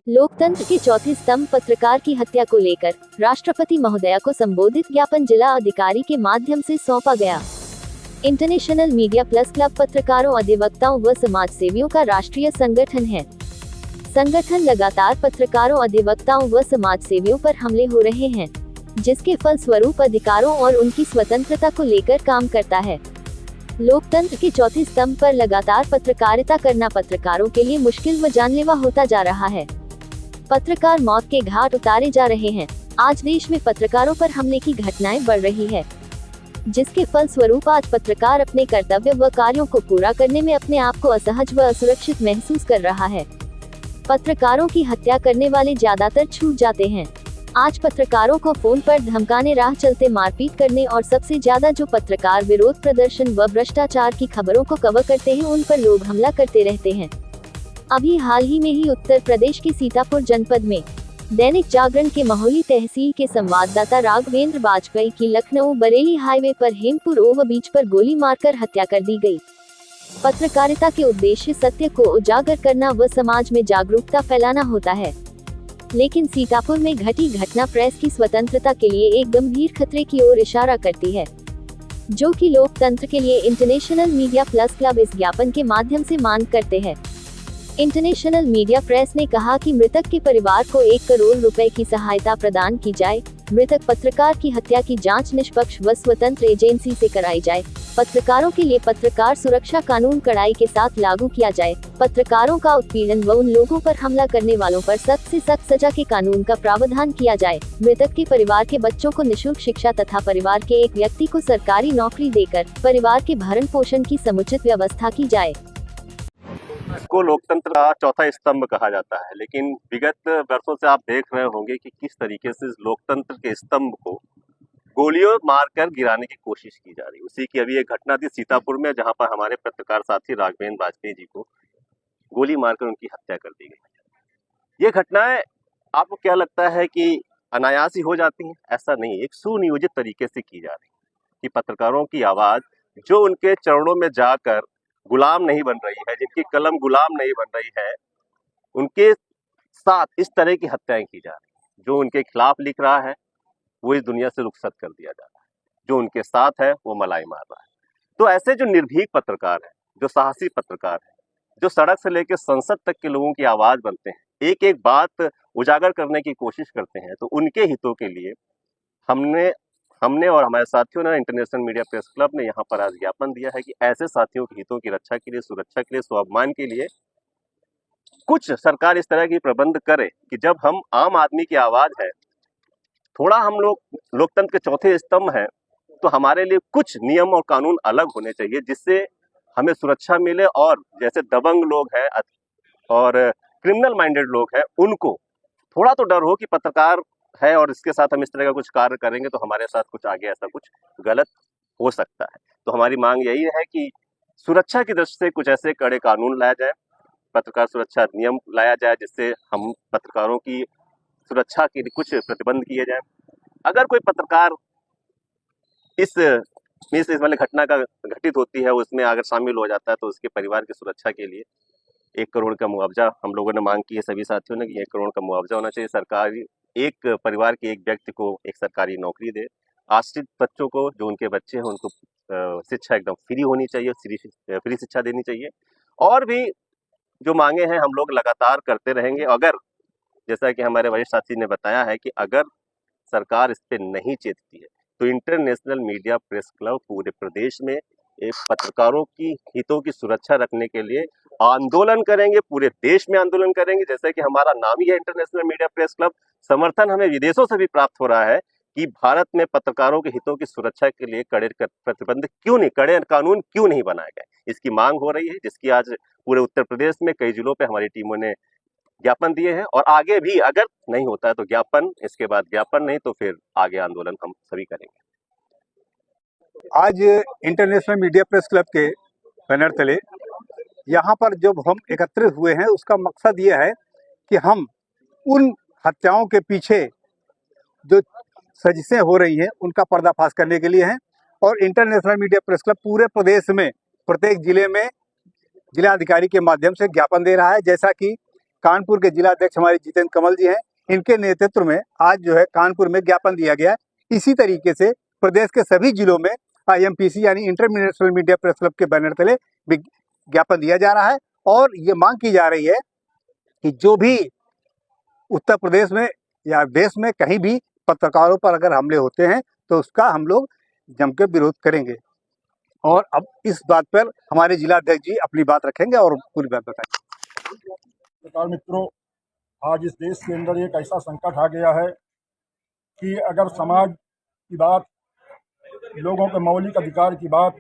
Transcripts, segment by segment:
लोकतंत्र के चौथे स्तंभ पत्रकार की हत्या को लेकर राष्ट्रपति महोदया को संबोधित ज्ञापन जिला अधिकारी के माध्यम से सौंपा गया। इंटरनेशनल मीडिया प्लस क्लब पत्रकारों, अधिवक्ताओं व समाजसेवियों का राष्ट्रीय संगठन है। संगठन लगातार पत्रकारों, अधिवक्ताओं व समाजसेवियों पर हमले हो रहे हैं, जिसके फलस्वरूप अधिकारों और उनकी स्वतंत्रता को लेकर काम करता है। लोकतंत्र के चौथे स्तंभ पर लगातार पत्रकारिता करना पत्रकारों के लिए मुश्किल व जानलेवा होता जा रहा है। पत्रकार मौत के घाट उतारे जा रहे हैं। आज देश में पत्रकारों पर हमले की घटनाएं बढ़ रही है, जिसके फलस्वरूप आज पत्रकार अपने कर्तव्य व कार्यों को पूरा करने में अपने आप को असहज व असुरक्षित महसूस कर रहा है। पत्रकारों की हत्या करने वाले ज्यादातर छूट जाते हैं। आज पत्रकारों को फोन पर धमकाने, राह चलते मारपीट करने और सबसे ज्यादा जो पत्रकार विरोध प्रदर्शन व भ्रष्टाचार की खबरों को कवर करते हैं, उन पर लोग हमला करते रहते हैं। अभी हाल ही में ही उत्तर प्रदेश के सीतापुर जनपद में दैनिक जागरण के महोली तहसील के संवाददाता राघवेंद्र बाजपेयी की लखनऊ बरेली हाईवे पर हेमपुर ओवर ब्रिज पर गोली मारकर हत्या कर दी गई। पत्रकारिता के उद्देश्य सत्य को उजागर करना व समाज में जागरूकता फैलाना होता है, लेकिन सीतापुर में घटी घटना प्रेस की स्वतंत्रता के लिए एक गंभीर खतरे की ओर इशारा करती है, जो कि लोकतंत्र के लिए इंटरनेशनल मीडिया प्लस क्लब इस ज्ञापन के माध्यम से मांग करते हैं। इंटरनेशनल मीडिया प्रेस ने कहा कि मृतक के परिवार को 1 करोड़ रुपए की सहायता प्रदान की जाए। मृतक पत्रकार की हत्या की जांच निष्पक्ष व स्वतंत्र एजेंसी से कराई जाए। पत्रकारों के लिए पत्रकार सुरक्षा कानून कड़ाई के साथ लागू किया जाए। पत्रकारों का उत्पीड़न व उन लोगों पर हमला करने वालों पर सख्त से सख्त सजा के कानून का प्रावधान किया जाए। मृतक के परिवार के बच्चों को निःशुल्क शिक्षा तथा परिवार के एक व्यक्ति को सरकारी नौकरी देकर परिवार के भरण पोषण की समुचित व्यवस्था की जाए। इसको लोकतंत्र का चौथा स्तंभ कहा जाता है, लेकिन विगत वर्षों से आप देख रहे होंगे कि किस तरीके से इस लोकतंत्र के स्तंभ को गोलियों मारकर गिराने की कोशिश की जा रही है। उसी की अभी एक घटना थी सीतापुर में, जहां पर हमारे पत्रकार साथी राघवेंद्र बाजपेयी जी को गोली मारकर उनकी हत्या कर दी गई। ये घटनाएं आपको क्या लगता है कि अनायास ही हो जाती हैं? ऐसा नहीं, एक सुनियोजित तरीके से की जा रही है कि पत्रकारों की आवाज जो उनके चरणों में जाकर गुलाम नहीं बन रही है, जिनकी कलम गुलाम नहीं बन रही है, उनके साथ इस तरह की हत्याएं की जा रही है। जो उनके खिलाफ लिख रहा है वो इस दुनिया से रुखसत कर दिया जा रहा है, जो उनके साथ है वो मलाई मार रहा है। तो ऐसे जो निर्भीक पत्रकार हैं, जो साहसी पत्रकार हैं, जो सड़क से लेकर संसद तक के लोगों की आवाज बनते हैं, एक एक बात उजागर करने की कोशिश करते हैं, तो उनके हितों के लिए हमने और हमारे साथियों ने, इंटरनेशनल मीडिया प्रेस क्लब ने यहाँ पर आज ज्ञापन दिया है कि ऐसे साथियों के हितों की रक्षा के लिए, सुरक्षा के लिए, स्वाभिमान के लिए कुछ सरकार इस तरह की प्रबंध करे कि जब हम आम आदमी की आवाज है, थोड़ा हम लोग लोकतंत्र के चौथे स्तंभ हैं, तो हमारे लिए कुछ नियम और कानून अलग होने चाहिए, जिससे हमें सुरक्षा मिले। और जैसे दबंग लोग हैं और क्रिमिनल माइंडेड लोग हैं, उनको थोड़ा तो डर हो कि पत्रकार है और इसके साथ हम इस तरह का कुछ कार्य करेंगे तो हमारे साथ कुछ आगे ऐसा कुछ गलत हो सकता है। तो हमारी मांग यही है कि सुरक्षा की दृष्टि से कुछ ऐसे कड़े कानून लाया जाए, पत्रकार सुरक्षा अधिनियम लाया जाए, जिससे हम पत्रकारों की सुरक्षा के लिए कुछ प्रतिबंध किए जाए। अगर कोई पत्रकार इस वाली घटना का घटित होती है, उसमें अगर शामिल हो जाता है, तो उसके परिवार की सुरक्षा के लिए 1 करोड़ का मुआवजा हम लोगों ने मांग की है, सभी साथियों ने, कि 1 करोड़ का मुआवजा होना चाहिए। सरकारी एक परिवार के एक व्यक्ति को एक सरकारी नौकरी दे। आश्रित बच्चों को, जो उनके बच्चे हैं, उनको शिक्षा एकदम फ्री होनी चाहिए, फ्री शिक्षा देनी चाहिए। और भी जो मांगे हैं हम लोग लगातार करते रहेंगे। अगर, जैसा कि हमारे वरिष्ठ साथी ने बताया है, कि अगर सरकार इस पे नहीं चेतती है, तो इंटरनेशनल मीडिया प्रेस क्लब पूरे प्रदेश में एक पत्रकारों की हितों की सुरक्षा रखने के लिए आंदोलन करेंगे, पूरे देश में आंदोलन करेंगे। जैसे कि हमारा नाम ही है इंटरनेशनल मीडिया प्रेस क्लब। समर्थन हमें विदेशों से भी प्राप्त हो रहा है कि भारत में पत्रकारों के हितों की सुरक्षा के लिए कड़े प्रतिबंध क्यों नहीं, कड़े कानून क्यों नहीं बनाए गए, इसकी मांग हो रही है, जिसकी आज पूरे उत्तर प्रदेश में कई जिलों पे हमारी टीमों ने ज्ञापन दिए हैं। और आगे भी अगर नहीं होता है तो ज्ञापन, इसके बाद ज्ञापन, नहीं तो फिर आगे आंदोलन हम सभी करेंगे। आज इंटरनेशनल मीडिया प्रेस क्लब के बैनर तले यहाँ पर जब हम एकत्रित हुए हैं, उसका मकसद ये है कि हम उन हत्याओं के पीछे जो साजिशें हो रही हैं उनका पर्दाफाश करने के लिए हैं। और इंटरनेशनल मीडिया प्रेस क्लब पूरे प्रदेश में, प्रत्येक जिले में जिला अधिकारी के माध्यम से ज्ञापन दे रहा है। जैसा कि कानपुर के जिला अध्यक्ष हमारे जितेंद्र कमल जी हैं, इनके नेतृत्व में आज जो है कानपुर में ज्ञापन दिया गया। इसी तरीके से प्रदेश के सभी जिलों में IMPC यानी इंटरनेशनल मीडिया प्रेस क्लब के बैनर तले ज्ञापन दिया जा रहा है और ये मांग की जा रही है कि जो भी उत्तर प्रदेश में या देश में कहीं भी पत्रकारों पर अगर हमले होते हैं तो उसका हम लोग जमकर विरोध करेंगे। और अब इस बात पर हमारे जिला अध्यक्ष जी अपनी बात रखेंगे और पूरी बात बताएंगे। पत्रकार मित्रों, आज इस देश के अंदर एक ऐसा संकट आ गया है कि अगर समाज की बात, लोगों के मौलिक अधिकार की बात,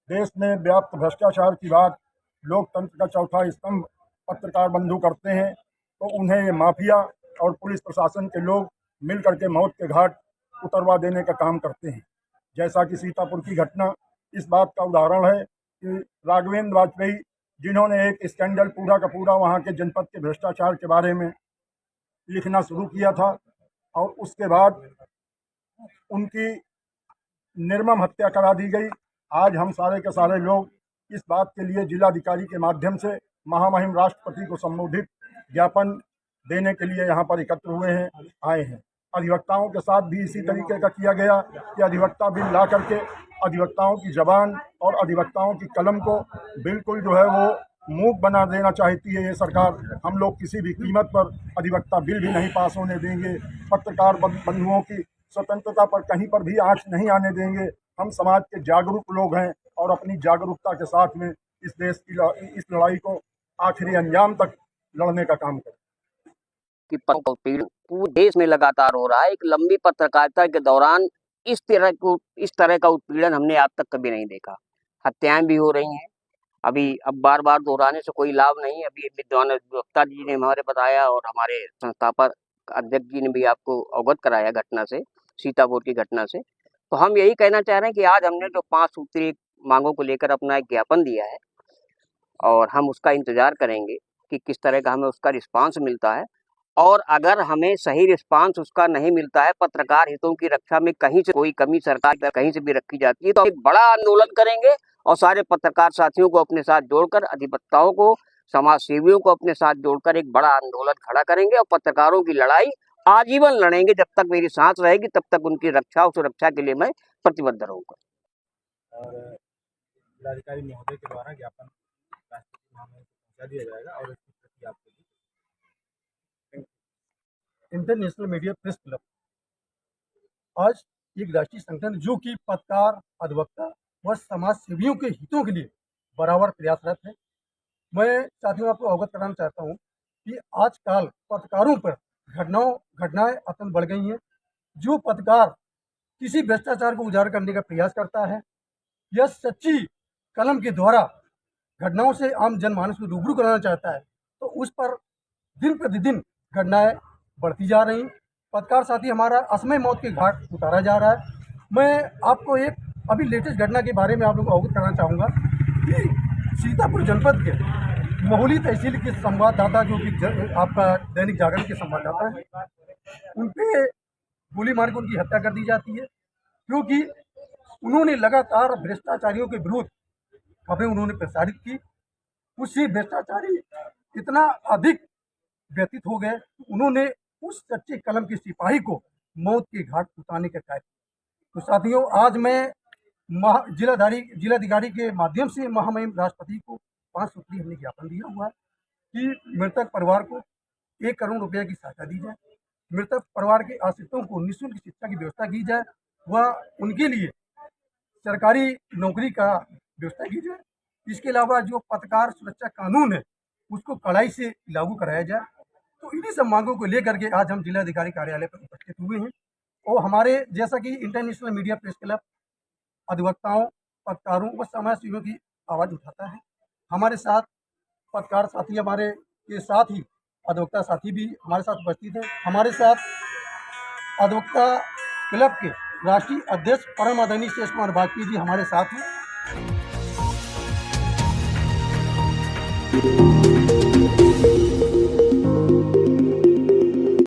देश में व्याप्त भ्रष्टाचार की बात, लोकतंत्र का चौथा स्तंभ पत्रकार बंधु करते हैं तो उन्हें ये माफिया और पुलिस प्रशासन के लोग मिल करके मौत के घाट उतरवा देने का काम करते हैं। जैसा कि सीतापुर की घटना इस बात का उदाहरण है कि राघवेंद्र वाजपेयी, जिन्होंने एक स्कैंडल पूरा का पूरा वहाँ के जनपद के भ्रष्टाचार के बारे में लिखना शुरू किया था और उसके बाद उनकी निर्मम हत्या करा दी गई। आज हम सारे के सारे लोग इस बात के लिए जिलाधिकारी के माध्यम से महामहिम राष्ट्रपति को संबोधित ज्ञापन देने के लिए यहाँ पर एकत्र हुए हैं, आए हैं। अधिवक्ताओं के साथ भी इसी तरीके का किया गया कि अधिवक्ता बिल ला करके अधिवक्ताओं की जबान और अधिवक्ताओं की कलम को बिल्कुल जो है वो मूक बना देना चाहती है ये सरकार। हम लोग किसी भी कीमत पर अधिवक्ता बिल भी नहीं पास होने देंगे। पत्रकार बंधुओं की स्वतंत्रता पर कहीं पर भी आँच नहीं आने देंगे। हम समाज के जागरूक लोग हैं और अपनी जागरूकता के साथ में इस देश की इस लड़ाई को आखिरी अंजाम तक लड़ने का काम करें। कि उत्पीड़न पूरे देश में लगातार हो रहा है। एक लंबी पत्रकारिता के दौरान इस तरह का उत्पीड़न हमने आज तक कभी नहीं देखा। हत्याएं भी हो रही हैं। अब बार बार दोहराने से कोई लाभ नहीं। अभी विद्वान अधिवक्ता जी ने हमारे बताया और हमारे संस्थापक अध्यक्ष जी ने भी आपको अवगत कराया घटना से, सीतापुर की घटना से। तो हम यही कहना चाह रहे हैं कि आज हमने जो 5 सूत्रीय मांगों को लेकर अपना एक ज्ञापन दिया है और हम उसका इंतजार करेंगे कि किस तरह का हमें उसका रिस्पांस मिलता है। और अगर हमें सही रिस्पांस उसका नहीं मिलता है, पत्रकार हितों की रक्षा में कहीं से कोई कमी सरकार कहीं से भी रखी जाती है, तो एक बड़ा आंदोलन करेंगे और सारे पत्रकार साथियों को अपने साथ जोड़कर, अधिवक्ताओं को, समाज सेवियों को अपने साथ जोड़कर एक बड़ा आंदोलन खड़ा करेंगे और पत्रकारों की लड़ाई आजीवन लड़ेंगे। जब तक मेरी सांस रहेगी तब तक उनकी रक्षा और सुरक्षा के लिए मैं प्रतिबद्ध रहूंगा। और जिलाधिकारी महोदय के द्वारा ज्ञापन राष्ट्रपति महामहिम को पहुंचा दिया जाएगा और इसकी प्रति आपको इंटरनेशनल मीडिया प्रेस क्लब आज एक राष्ट्रीय संगठन जो कि पत्रकार, अधिवक्ता व समाज सेवियों के हितों के लिए बराबर प्रयासरत है। मैं साथियों आपको अवगत कराना चाहता हूं कि आजकल पत्रकारों पर घटनाएं अत्यंत बढ़ गई हैं। जो पत्रकार किसी भ्रष्टाचार को उजागर करने का प्रयास करता है या सच्ची कलम के द्वारा घटनाओं से आम जनमानस को रूबरू कराना चाहता है तो उस पर दिन प्रतिदिन घटनाएं बढ़ती जा रही। पत्रकार साथी हमारा असमय मौत के घाट उतारा जा रहा है। मैं आपको एक अभी लेटेस्ट घटना के बारे में आप लोगों को अवगत कराना चाहूँगा कि सीतापुर जनपद के महुली तहसील के संवाददाता जो कि आपका दैनिक जागरण के संवाददाता हैं, उन पर गोली मार के उनकी हत्या कर दी जाती है क्योंकि उन्होंने लगातार भ्रष्टाचारियों के विरुद्ध खबरें उन्होंने प्रसारित की। उससे भ्रष्टाचारी इतना अधिक व्यतीत हो गए, उन्होंने उस सच्चे कलम के सिपाही को मौत के घाट उतारने का कार्य। तो साथियों, आज मैं जिलाधिकारी के माध्यम से महामहिम राष्ट्रपति को 5 सूत्रीय हमने ज्ञापन दिया हुआ है कि मृतक परिवार को 1 करोड़ रुपये की सहायता दी जाए, मृतक परिवार के आश्रितों को निःशुल्क शिक्षा की व्यवस्था की जाए व उनके लिए सरकारी नौकरी का व्यवस्था की जाए। इसके अलावा जो पत्रकार सुरक्षा कानून है उसको कड़ाई से लागू कराया जाए। तो इन्हीं सब मांगों को लेकर के आज हम जिलाधिकारी कार्यालय पर उपस्थित हुए हैं और हमारे जैसा कि इंटरनेशनल मीडिया प्रेस क्लब अधिवक्ताओं, पत्रकारों व समाज सेवियों की आवाज़ उठाता है। हमारे साथ पत्रकार साथी हमारे के साथ ही अधिवक्ता साथी भी हमारे साथ उपस्थित हैं। हमारे साथ अधिवक्ता क्लब के राष्ट्रीय अध्यक्ष परम आदरणीय शेष कुमार वाजपेयी जी हमारे साथ हैं।